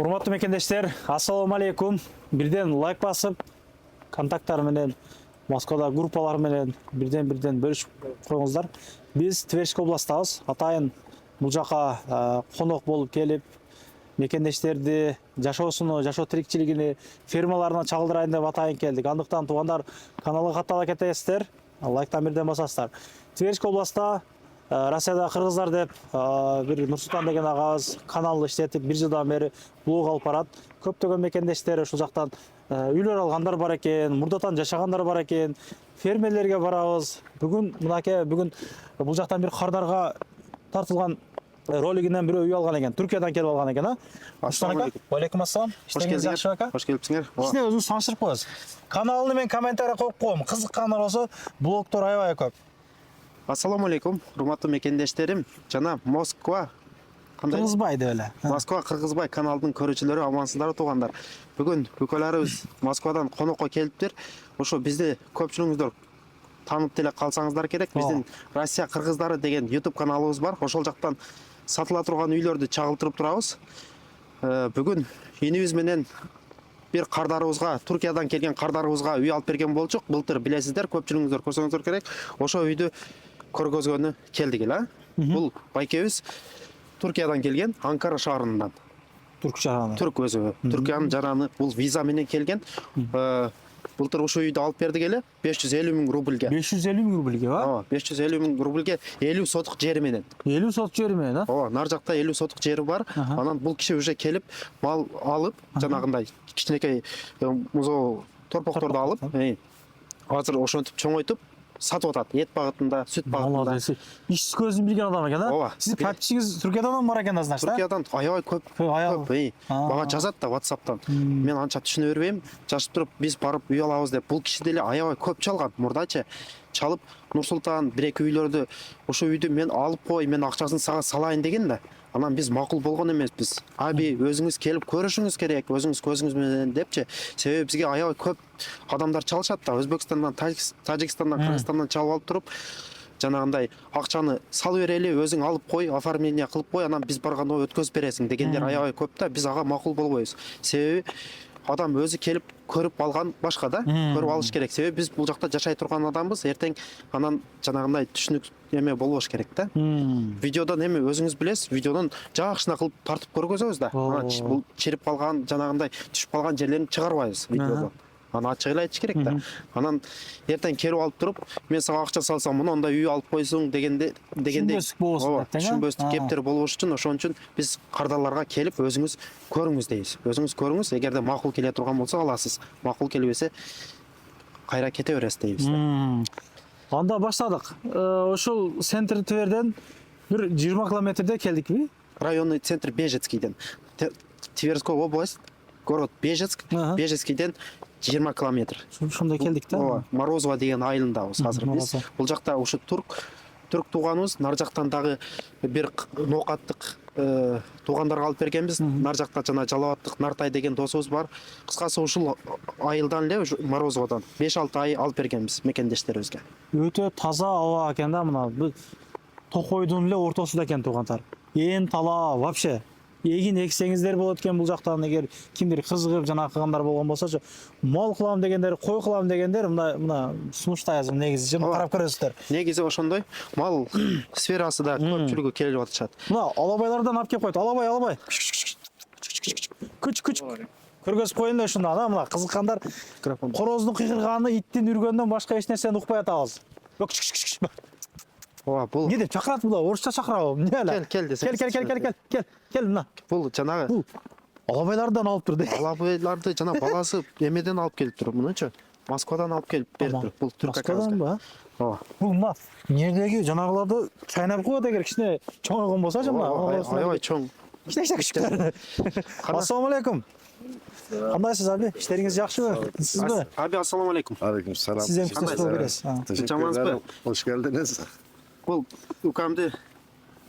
Урматтуу мекендештер, ассаламу алейкум. Бирден лайк басып, контакттар менен, Москвада группалар менен бирден бөлүшүп коюңуздар. Биз Тверская областабыз. Атайын бул жака конок болуп келип, мекендештерди жашоосуну, жашоо тирикчилигини, фермаларына чагылдырайын деп атайын келдик. Андыктан туугандар, каналга каттала кетесиздер, лайктан бирден басасыздар. Тверская областта Россияда кыргыздар деп бир Нурсултан деген агабыз канал иштетип, бир жылдан бери блог алып барат. Көптөгөн мекендештер ушул жактан үйлөр алгандар бар экен, мурдатан жашагандар бар экен. Фермерлерге барабыз. Бүгүн мынакей бул жактан бир кардарга тартылган ролигинен бирөө үй алган экен. Түркиядан келип алган экен, Ассаламу алейкум. Алейкум ассалам. Иштеңиз жакшы ака? Хош келипсиңер. Кичине өзүңүз тааныштырып коесуз. Каналыны мен комментарий коюп коем. Кызыккандар болсо, блогдор аябай көп. Ассаламу алейкум. Урматтуу мекендештерим, жана Москва Кыргызбай деп эле. Москва Кыргызбай каналдын көрүүчүлөрү, амансыздарбы туугандар. Бүгүн бүкөлөрүбүз Москвадан конокко келиптир. Ошо бизди көпчүлүгүңүздөр таанып деле калсаңыздар керек. Биздин Россия кыргыздары деген YouTube каналыбыз бар. Ошол жактан сатыла турган үйлөрдү чагылтырып турабыз. Бүгүн инибиз менен бир кардарыбызга, Туркиядан келген кардарыбызга үй алып берген болчук. Былтыр билесиздер, көпчүлүгүңүздөр көрсөңүздөр керек. Ошо үйдү көргөзгөнү келдик эле. Бул байкебиз Туркиядан келген, Анкара шаарынан. Түрк жараны. Түрк өзү. Түркиянын жараны. Бул виза менен келген. Былтыр ошо үйдү алып бердик эле 550 000 рубльге. 550 000 рубльге, ба? Ооба, 550 000 рубльге 50 сотук жери менен. 50 сотук жери менен, а? Ооба, нар жакта 50 сотук жери бар. Анан бул киши уже келип, мал алып, жанагындай кичинекей музоо торпокторду алып, азыр ошентип чоңойтуп сатып атат. Эт багытында, сүт багытында. Иш көзүн билген адам экен, а? Ооба. Сиздин подписчигиз Түркиядан бар экен да, значит, да? Түркиядан аябай көп. Мага жазат да WhatsApp'тан. Мен анча түшүнө бербейм. Жазып туруп, биз барып үй алабыз деп. Бул киши деле аябай көп чалган. Мурдачы чалып, Нурсултан бир-эки үйлөрдү, ошо үйдү мен алып кой, мен акчасын сага салайын деген да. Анан биз макул болгон эмеспиз. Аби өзүңүз келип көрүшүңүз керек, өзүңүз көзүңүз менен депчи. Себеби бизге аябай көп адамдар чалышат да. Өзбекстандан, Тажикстандан, Кыргызстандан чалып алып туруп, жанагындай акчаны салып берели, өзүң алып кой, оформление кылып кой, анан биз барганда өткөзүп бересиң дегендер аябай көп да. Биз ага макул болбойбуз. Себеби адам өзү келип көрүп алган башка да, көрүп алыш керек. Себеби биз бул жакта жашай турган адамбыз, эртең анан жанагындай түшүнүк эме болбош керек да. Видеодон эми өзүңүз билесиз, видеодон жакшына кылып тартып көргөзөбүз да. Анан бул чирип калган, жанагындай түшүп калган жерлерин чыгарбайбыз видеодон. Аны ачык эле айтыш керек да. Анан эртең келип алып туруп, мен сага акча салсам, мындай үй алып койсуң дегенде Түшүнбөстүк болбосун деп, түшүнбөстүк кептер болбош үчүн ошон үчүн биз кардарларга келип өзүңүз көрүңүз дейбиз. Өзүңүз көрүңүз, эгерде макул келе турган болсо аласыз. Макул келбесе кайра кете бересиз дейбиз. Анда баштадык. Ошол центр Тверден бир 20 километрде келдикпи? Районный центр Бежецкийден. Тверская область, город Бежецк, Бежецкийден 20 километр. Ошондо келдик да. Ооба, Морозово деген айылындабыз азыр биз. Бул жакта ушу түрк тууганыбыз, нар жактан дагы бир ноокаттык туугандарга алып бергенбиз. Нар жакта жана Жалалаттык Нартай деген досубуз бар. Кыскасы ушул айылдан эле Морозоводон 5-6 ай алып бергенбиз мекендештерибизге. Өтө таза аба экен да, мына Токойдун эле ортосунда экен туугандар. Ээн талаа вообще. Эгин эксеңиздер болот экен бул жактан, эгер кимдир кызыгып жана кылгандар болгон болсочу, мал кылам дегендер, кой кылам дегендер мына сунуштай азыр негизи карап көрөсүздөр. Негизи ошондой мал сферасы да көпчүлүгү келип атышат. Мына алабайлардан алып келип койду. Алабай. Күч. Көргөзүп коеюн да ушунда, мына кызыккандар короздун кыйкырганы, иттин үргөндөн башка эч нерсени укпай атабыз. Ооба, бул эмне деп чакырат бул? Орусча чакырабы? Эмне эле? Кел десең. Кел мына. Бул жанагы алабайлардан алып турду. Алабайларды жана баласы эмеден алып келиптир, мунучу. Москвадан алып келип бериптир. Бул түрк Москвадан ба? Ооба. Бул мына нердеги жанагыларды чайнап коет, эгер кичине чоңойгон болсочу мына. Аябай чоң. Кичине күчүктөр. Ассаламу алейкум. Кандайсыз аби? Иштериңиз жакшыбы? Сизби? Аби, ассаламу алейкум. Алейкум салам. Сиз эми күчтөп бересиз. Жамансызбы? Hoş geldiniz. Бул укамды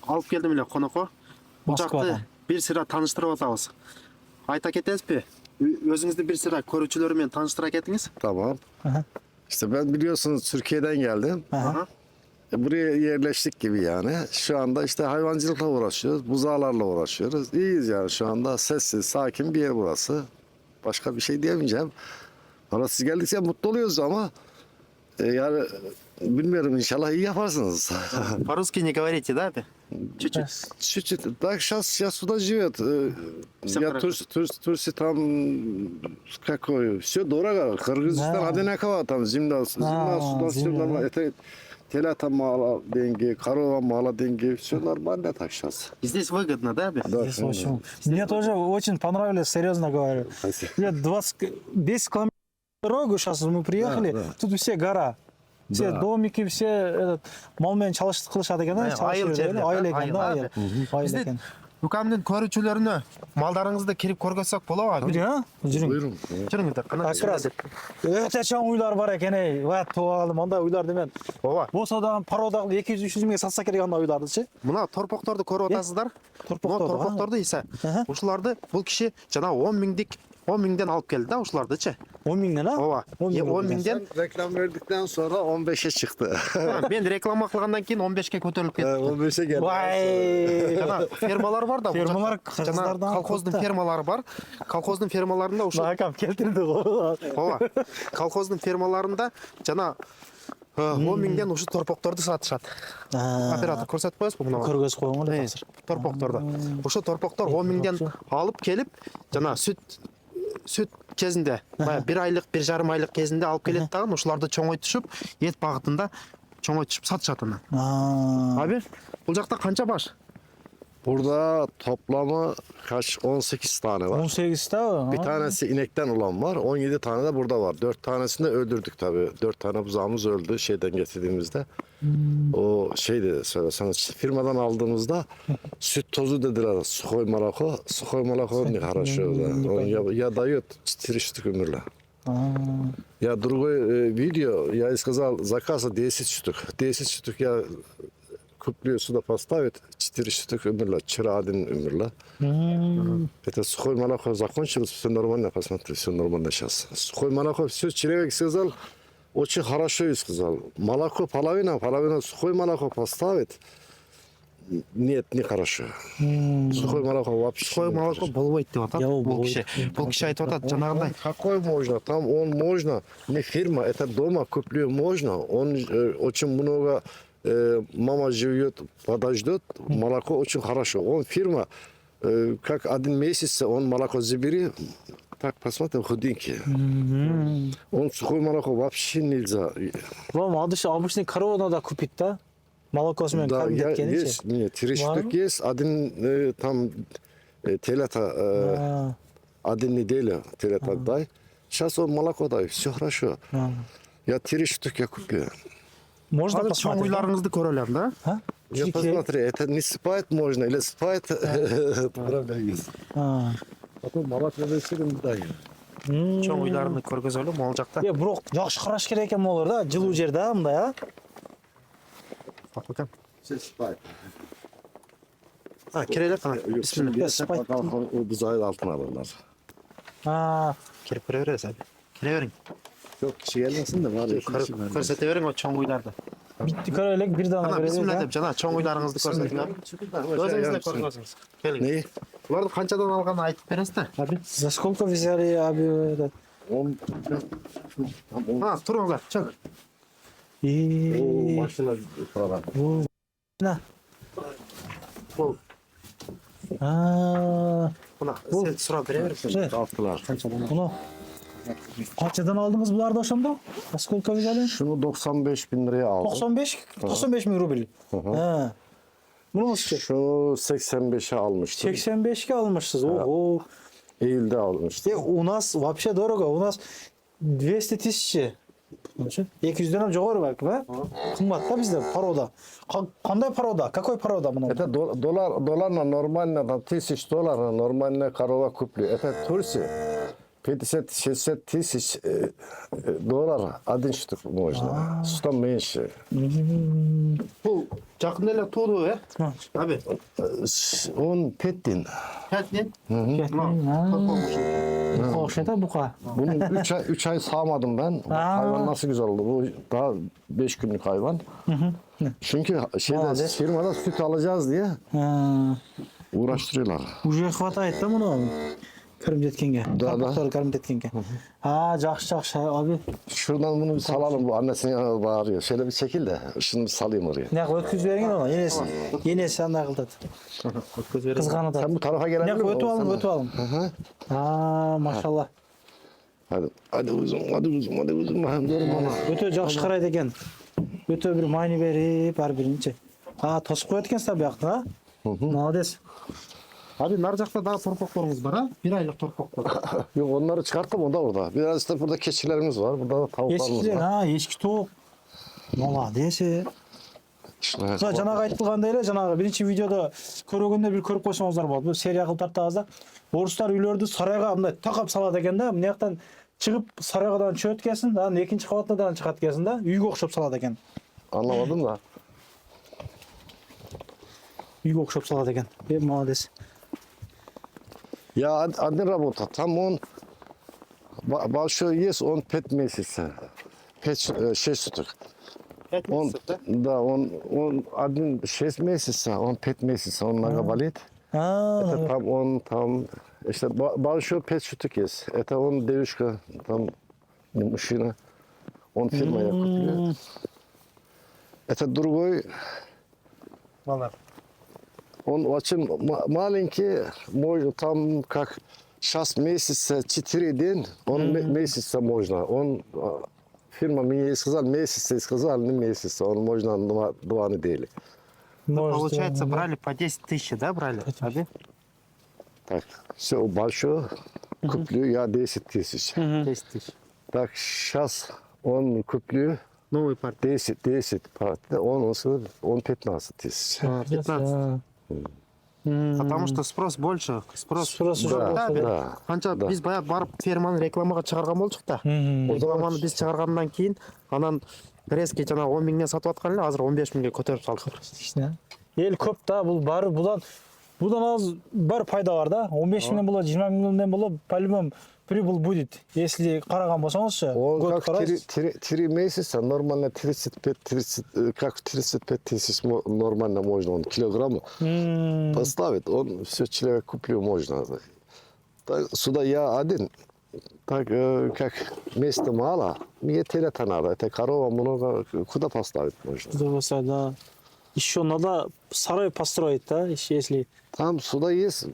алып келдим эле конокко. Бул жакты бир сыйра тааныштырып атабыз. Айта кетесизби? Өзүңүздү бир сыйра көрүүчүлөр менен тааныштыра кетиңиз. Tamam. İşte ben biliyorsunuz Türkiye'den geldim. buraya yerleştik gibi yani. Şu anda işte hayvancılıkla uğraşıyoruz, buzağlarla uğraşıyoruz. İyiyiz yani şu anda sessiz, sakin bir yer burası. Başka bir şey diyemeyeceğim. Valla siz geldikçe mutlu oluyoruz ama yani bilmiyorum inşallah iyi yaparsınız. По-русски не говорите, да, ты? Чуть-чуть. Чуть-чуть. Так, сейчас сюда живет. Всё Я хорошо. Турции там какой, все дорого. Кыргызстан Да. одинаково там земля сюда все земля, нормально. Это телята мало деньги, корова мало деньги, все нормально так сейчас. Здесь выгодно, да, Бе? Да, Здесь очень. Мне тоже очень понравилось, серьезно говорю. Я 10 километров дорогу сейчас мы приехали, Да. тут все гора. Все Да. домики, все этот, малмен кылышат экен, Айыл жерлер, да? айыл экен, Айыл, да, а? айыл. Айыл Бізде экен. үкәмнің көрүүчүлөрүнө малдарыңызды кирип көргөзсөк болобу? Жүрүң, а? Жүрүң. Buyurun. Жүрүңүздөр, кана. Как раз өтө чоң уйлар бар экен, эй. Ва, туалым, андай уйларды мен. Ооба. Болсо да пародагы 200-300 миңге сатса керек андай уйлардычы. Мына торпокторду көрүп атасыздар. Торпокторду, Мына торпокторду иса. Аха. Ушуларды бул киши жана 10 миңден алып келди да ушулардычы. 10 миңден, а? Ооба. 10 миңден. Reklam verdikten sonra 15'e çıktı. Мен реклама кылгандан кийин 15ке көтөрүлүп кетти. 15'e geldi. Вай. Жана фермалар бар да. бул Фермалар жакта. Жана кыргыздардан колхоздун көп да. фермалары бар. Колхоздун фермаларында ушул Акам келтирди го. ооба. Колхоздун фермаларында жана 10 миңден ушу торпокторду сатышат. Оператор көрсөтүп коесузбу мына? Көргөз койгон эле азыр. Торпокторду. Ошо торпоктор 10 миңден алып келип, жана сүт кезинде, баягы 1 айлык, 1,5 айлык кезинде алып келет дагы, ушуларды чоңойтушуп, эт багытында чоңойтушуп сатышат анан. Abi, бул жакта канча баш? Burada toplamı kaç 18 tane var. 18 ta. Bir tanesi inekten olan var. 17 tane de burada var. 4 tanesini de öldürdük tabii. 4 tane buzağımız öldü şeyden getirdiğimizde. O şeydi söyleseniz firmadan aldığımızda süt tozu dediler. Сухой молоко. Сухой молоко не хорошо. Да. Он я дает 4 штук умерла. Я другой видео, я и сказал, заказа 10 штук. 10 штук я куплю сюда поставить, 4 штук умерла. Вчера один умерла. Это сухое молоко закончилось, все нормально, посмотри, все нормально сейчас. Сухое молоко, все, человек сказал, очень хорошо и сказал. Молоко половина сухое молоко поставить. Нет, не хорошо. Сухое молоко вообще. Сухое не молоко хорошо. болбойт деп атат. Я Бул болбойт. киши. Бул киши айтып атат жанагындай. Какой можно? Там он можно, не фирма, это дома куплю можно. Он очень много, мама живет, подождет, молоко очень хорошо. Он фирма, как 1 месяц он молоко забери, так посмотрим, худенький. Он сухое молоко вообще нельзя. Вам обычный корову да купить, да? Молокосымен Да, кәдімгі еткені ше? есть, нет, 3 Var штук mı? есть, один там телята, 1 неделю телята дай. Сейчас он молоко дай, все хорошо. Я 3 штуки я купил. Можно Чоң посмотреть? уйларыңызды көрөлөр да? А? Я посмотри, это не спать можно или спать. Правда есть. Потом молоко весерим дай. Чоң уйларыңды көргөзөлү могул жакта. Бирок жакшы караш керек экен могулар да, жылуу жер да, мындай, а? Bakın. Все спать. Ha, kireler kana. Bismillah. Спать. O buzağı altına alırlar. Kirip kireveririz abi. Kireverin. Çok kişi gelmesin de var ya. Көрсөтө o чоң уйларды. Битти көрөлүк, бир дана Ana көрөлүк. bismillah деп жана чоң уйларыңызды көрсөтүңүз. Өзүңүз да көргөзүңүз. Келиңиз. Ne? Буларды канчадан алганын айтып бересиз да? Abi, за сколько взяли, abi? этот? Ha, туруңуздар. Чөк. O И... maşına falan. На. Бул мына сен сурап бере бересиң. Altılar. Bunu kaçadan aldınız bunlar da ошондо? За сколько взяли? Şunu 95 bin liraya aldım. 95 bin rubl. Ha. Bunu mu Şu 85'e almıştım. 85'e almışsınız. Ого. Eylül'de almıştım. У нас вообще дорого. У нас 200 тысячи. 200'den жогору балким, а? Кымбат да бизде парода. Кандай парода? Какой парода мына? Это долларно нормально, там $1000 нормально корова куплю. Это Турция. 50-60 тысяч доллар один штук можно. 100 меньше. Бул жакында эле туудуу, э? Abi, Он 5 дин. Кетин. Торпок ушул. Buka okşaydı ha, buka. Bunu 3 ay sağmadım ben. Aa. Hayvan nasıl güzel oldu. Bu daha 5 günlük hayvan. Çünkü firmada süt alacağız diye Ha. uğraştırıyorlar. Уже хватает да муну? Кірім жеткенге. Да. Карпуктар кірім жеткенге. Ha, жақсы abi. Şuradan bunu bir salalım. Bu annesinin yanına bağırıyor. Şöyle bir çekil de şunu bir salayım oraya. Ne ötküz берген ona. Енесі ана қылдады. Қызғанады. Sen bu tarafa Ne gelebilir misin? ötü alın, ötü alın. Ha, maşallah. Hadi uzun. Hem durun bana. Өте жақсы қарайды екен. Өте бір майны беріп, әр бірінші. Ha, тосып қояды екенсіз таби яқты, ha? Молодец. Abi nar жақта daha torpaklarımız var ha. 1 aylık torpaklar. Yok onları çıkarttım o da orada. Biraz da burada keçilerimiz var. Burada da tavuklarımız Ешкіден, var. ha, ешкі тоқ. Молодец. İşte, Жаңағы айтылғандай эле, жаңағы биринчи видеода көргөндө бир көрүп койсоңуздар болот. Бул серия кылып тартабыз да. Орустар үйлөрдү сарайга мындай такап салат экен да. Мына жактан чыгып сарайгадан чөп эткенсин, анан экинчи кабаттан чыгат экенсин да. Үйгө окшоп салат экен. anlamadım da. Үйгө окшоп салат экен. Молодец. Ya один работа. Там он большой есть, он 5 месяцев. 5-6 суток. 5 Он, месяцев, да? да, он один 6 месяцев, он 5 месяцев, он нога болит. Это там он там, işte большой 5 суток есть. Это он девушка, там мужчина, он фирма купил. Это другой, Vallahi. он очень маленький, мой там как 6 месяцев, 4 день, он месяца можно. Он фирма мне сказал месяц, сказал не месяц, он можно 2 недели. Получается, брали по 10 тысяч, да, брали? Abi? Так, все большое, куплю я 10 тысяч. 10 тысяч. Так, сейчас он куплю Новый партия. 10 партий, он 15 тысяч. 15. Потому что спрос больше. Спрос Спрос жоқ, Да, да, да. Қанша да. біз баяғы барып ферманы рекламаға шығарған болдық та. Рекламаны біз шығарғаннан кейін анан резкий жаңағы 10 мыңнан сатып жатқан эле, азыр 15 мыңға көтеріп салдық. Ел көп та, бұл бары бұдан аз бар пайда бар да. 15 мыңнан болады, 20 мыңнан болады, по-любому прибыль будет. Если қараған болсаңызшы, Он год как қарайсыз. 3 месяца, нормально 35 тысяч нормально можно, он килограмм поставит, он все человек куплю можно. Так, сюда я один, так как места мало, мне телета надо, это корова много, куда поставить можно? Да. Еще надо сарай построить, да, если... Там сюда есть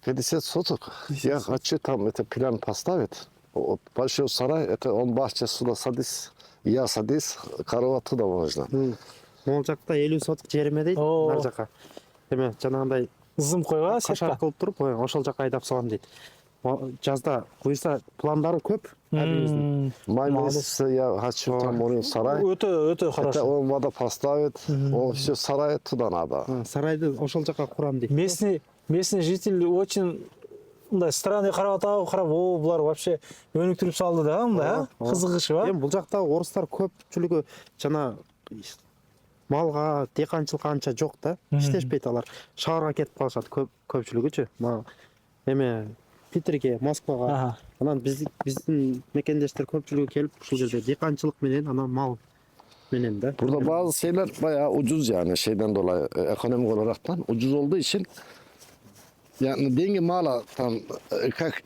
50 соток, я хочу там это план поставить. Вот большой сарай, это он башня сюда садись, я садись, корова туда можно. Ол жақта 50 сотық жеріме дейді, О. нар жаққа. Деме, жаңағындай Зым қойға, қашар сетка. қылып тұрып, ошол жаққа айдап салам дейді. Жазда бұйырса пландары көп. әбейіміздің. Май Молодец. месяце я хочу там он сарай. Өте Это хорошо. он вода поставит, он все сарай туда надо. Сарайды ошол жаққа құрам дейді. Местный житель очень мындай странный қарап атау, қарап, о, бұлар вообще өніктіріп салды да, мындай, қызығышы ба? Бұл жақта орыстар көпчілігі жана малға, диқаншылыққа анча жоқ да. Иштешпейді алар. Шаарга кетіп қалышат көпчілігічі. Эме Питерге, Москваға. Анан биздин мекендештер көпчүлүгү келип ушул жерде диқанчылык менен, анан мал менен да. Burada bazı şeyler bayağı ucuz yani şeyden dolayı ekonomik olaraktan ucuz olduğu için yani деньги мало там как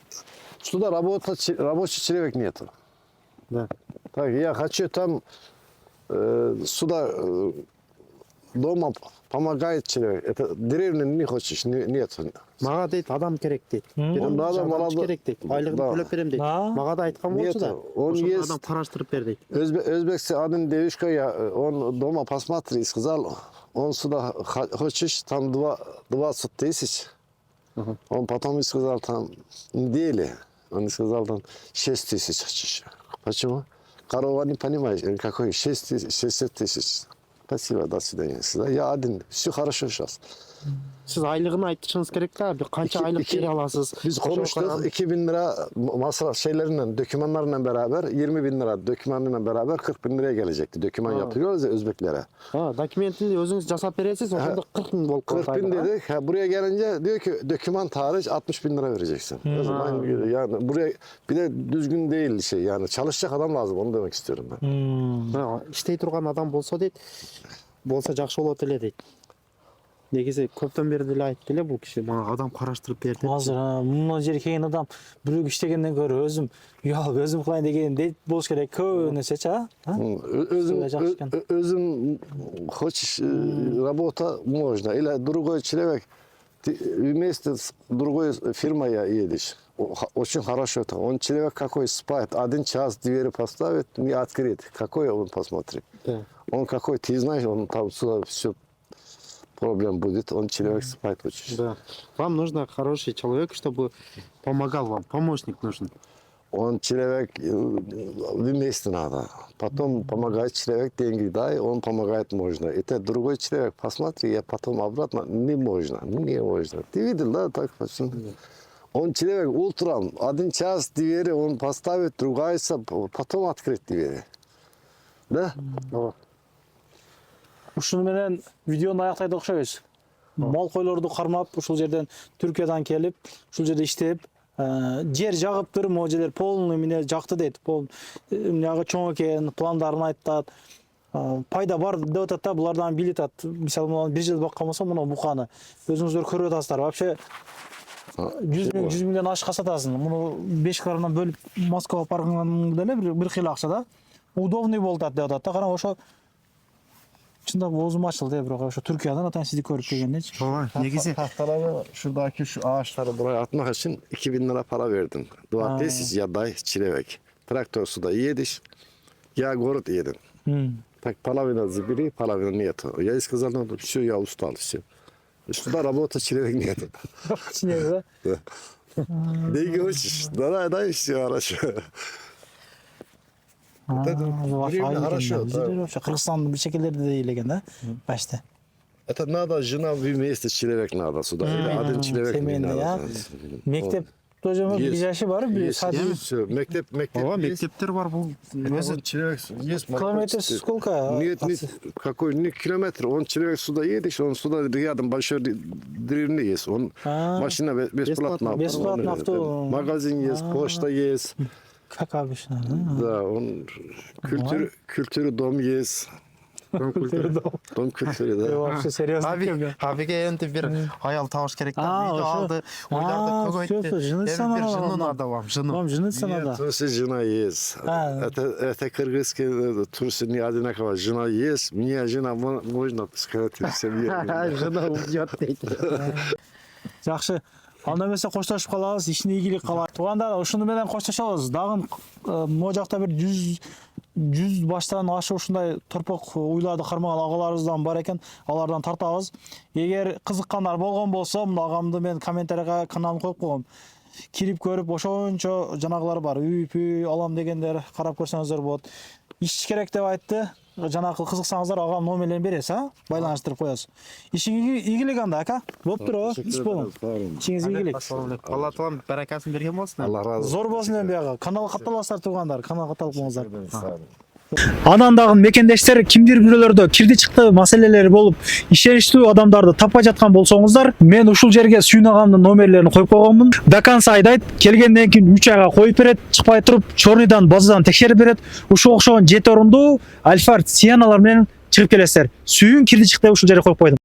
сюда рабочий человек нету. Да. Так я хочу там сюда дома помогает человек. Это деревня не хочешь, нет. Мага дейт адам керек дейт. Надо молодой- керек дейт. Айлыгын Да. төлөп берем дейт. А? Мага да айткан болчу да. Нет, он Ошону есть. адам караштырып бер дейт. Өзбекский один девушка, он дома посмотри, сказал, он сюда хочешь, там 20 тысяч. Он потом сказал, там, недели, он сказал, там, 6 тысяч хочешь. Почему? Корова не понимает, какой 6 тысяч, 60 тысяч. Спасибо, до свидания. Я один, все хорошо сейчас. Siz aylığını aytышыңыз керек да. Kança aylık geri alasız? Biz konuştuk 2000 lira masraf şeylerinden, dokümanlarla beraber 20 bin lira dokümanıyla beraber 40 bin liraya gelecekti. Doküman yaptırıyoruz ya Özbeklere. Ha, dokumentini özünüz jasap beresiz, onda 40 bin bolup 40 bin dedik. Ha, buraya gelince diyor ki doküman tarih 60 bin lira vereceksin. O zaman yani buraya bir de düzgün değil şey yani çalışacak adam lazım onu demek istiyorum ben. İştey turgan adam bolsa deyt. Bolsa jakşı bolot эле дейт. Негизи көптөн бери деле айтты эле бул киши, мага адам караштырып бер деп. Азыр мына жерге келген адам бирөө иштегенден көрө өзүм уялып өзүм кылайын деген дейт болуш керек көп нерсечи а? Özüm хочешь работа можно или другой человек вместе с другой фирмой едешь. Очень хорошо это. Он человек какой спает, 1 час двери поставит, не открыт. Какой он посмотрит? Да. Он какой, ты знаешь, он там сюда все проблем будет, он человек спать очень. Да. Вам нужно хороший человек, чтобы помогал вам, помощник нужен. Он человек вместе надо. Потом помогает человек, деньги дай, он помогает можно. Это другой человек, посмотри, я потом обратно, не можно. Ты видел, да, так почему? Он человек утром, 1 час двери он поставит, другайся, потом открыть двери. Да? Ушуну менен видеону аяктайды окшойбуз. Мал койлорду кармап, ушул жерден Түркиядан келип, ушул жерде иштеп, жер жагыптыр, могу жерлер полный эмне жакты дейт. Эмнеге чоң экен, пландарын айтат. Пайда бар деп атат да, булардан билет ат. Мисалы, мына 1 жыл баккан болсо, мына буканы өзүңүздөр көрүп атасыздар. Вообще 100 миңден ашык сатасың. Муну 5 карынан бөлүп Москвага барганда эле бир кыйла акча да. Удобный болуп атат деп атат да. Караңыз, ошо чындап оозум ачылды, бирок ошо Түркиядан атан сизди көрүп келгендечи. Ооба, негизи Tahtaları şuradaki şu ağaçları buraya atmak için 2000 lira para verdim. Dua değilsiz ya day çilevek. Traktör suda yediş. Ya город едем. Так половина забери, половина нет. Я ей сказал, ну все, я устал, все. Сюда работать человек нет. Чынеби да? Деньги хочешь? Дай все хорошо. Хорошо. Кыргызстандын бир шекелдерде де элеген да, башта. Это надо, жена вместе человек надо сюда. Или 1 человек не Семейный, надо. я. Мектеп тоже ближайший бар, бир саат. Все, мектеп ооба, есть. мектептер бар бул. Он человек есть. Километр сколько? Нет, какой не километр. Он человек сюда едешь, он сюда рядом большой древний есть. Он машина бесплатно. Бесплатно авто. Магазин есть, почта есть. Как обычно. Да, он культуры дом есть. Дом культуры, да. Вообще серьезно. Абиге энди бир аял табыш керек да. Видео алды, ойларды көбөйттү. Бир жыны надо вам, жыны. Вам жениться Нет, надо. то есть жена есть. Это кыргызский Турция не одинаково. Жена есть, мне жена можно сказать в семье. Жына уйдет дейт. Жакшы. Анда эмесе коштошуп калабыз, ишине ийгилик калат. Туугандар, ушуну менен коштошобуз. Дагы могу жакта бир 100 баштан ашык ушундай торпок уйларды кармаган агаларыбыздан бар экен. Алардан тартабыз. Эгер кызыккандар болгон болсо, мына агамды мен комментарийга каналын коюп койгом. Кирип көрүп, ошончо жанагылар бар. Үйпү алам дегендер карап көрсөңүздөр болот. Иш керек деп айтты. Жанагы кызыксаңыздар агам номерлерин бересиз, а? Байланыштырып коесуз. Ишиңиз ийгилик анда, ака. Болуптур, иш болун. Ишиңиз ийгилик. Алла таалам баракасын берген болсун. Allah razı olsun. Зор болсун эми бияга. Каналга катталасыздар туугандар, каналга катталып коңуздар. Анан дагы мекендештер кимдир бирөөлөрдө кирди чыкты маселелери болуп, ишеничтүү адамдарды таппай жаткан болсоңуздар, мен ушул жерге Сүйүн агамдын номерлерин коюп койгонмун. Даканса айдайт, келгенден кийин 3 айга коюп берет, чыкпай туруп, чорныйдан базадан текшерип берет. Ушул окшогон 7 орунду Альфард Сианалар менен чыгып келесиздер. Сүйүн кирди чыкты ушул жерге коюп койдум.